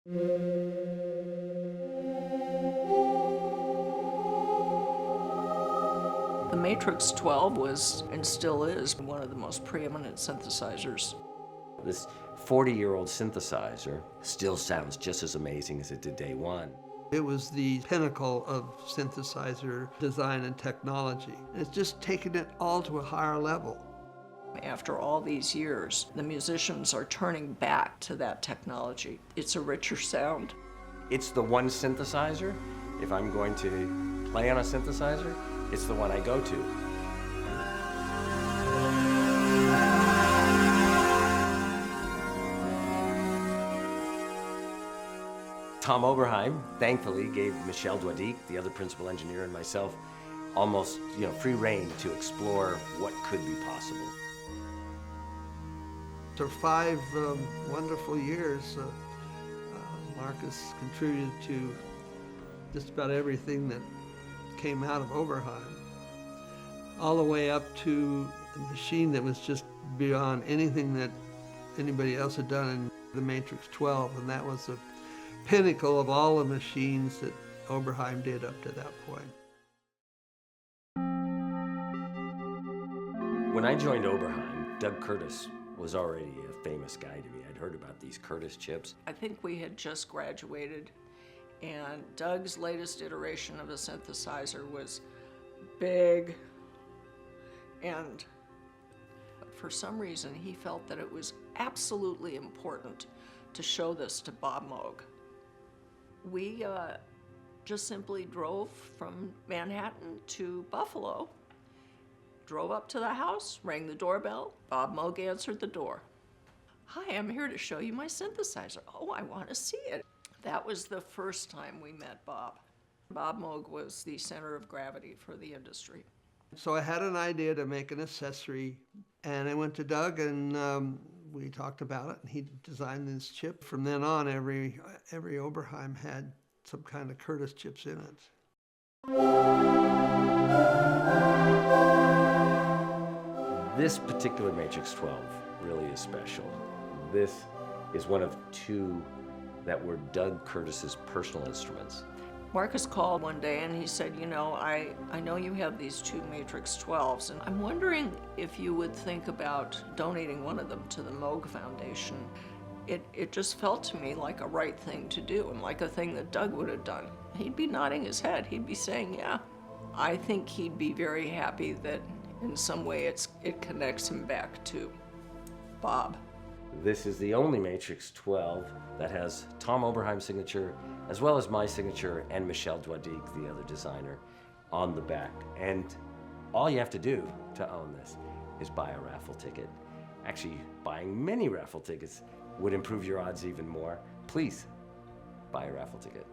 The Matrix-12 was, and still is, one of the most preeminent synthesizers. This 40-year-old synthesizer still sounds just as amazing as it did day one. It was the pinnacle of synthesizer design and technology. It's just taken it all to a higher level. After all these years, the musicians are turning back to that technology. It's a richer sound. It's the one synthesizer. If I'm going to play on a synthesizer, it's the one I go to. Tom Oberheim, thankfully, gave Michel Douadic, the other principal engineer, and myself almost, free rein to explore what could be possible. For 5 wonderful years, Marcus contributed to just about everything that came out of Oberheim, all the way up to a machine that was just beyond anything that anybody else had done in the Matrix-12, and that was the pinnacle of all the machines that Oberheim did up to that point. When I joined Oberheim, Doug Curtis was already a famous guy to me. I'd heard about these Curtis chips. I think we had just graduated, and Doug's latest iteration of a synthesizer was big, and for some reason he felt that it was absolutely important to show this to Bob Moog. We just simply drove from Manhattan to Buffalo, drove up to the house, rang the doorbell. Bob Moog answered the door. "Hi, I'm here to show you my synthesizer." "Oh, I want to see it." That was the first time we met Bob. Bob Moog was the center of gravity for the industry. So I had an idea to make an accessory, and I went to Doug, and we talked about it, and he designed this chip. From then on, every Oberheim had some kind of Curtis chips in it. This particular Matrix-12 really is special. This is one of 2 that were Doug Curtis's personal instruments. Marcus called one day and he said, I know you have these 2 Matrix-12s, and I'm wondering if you would think about donating one of them to the Moog Foundation. It just felt to me like a right thing to do, and like a thing that Doug would have done. He'd be nodding his head. He'd be saying, yeah. I think he'd be very happy that in some way it connects him back to Bob. This is the only Matrix-12 that has Tom Oberheim's signature, as well as my signature and Michel Douadic, the other designer, on the back. And all you have to do to own this is buy a raffle ticket. Actually, buying many raffle tickets would improve your odds even more. Please, buy a raffle ticket.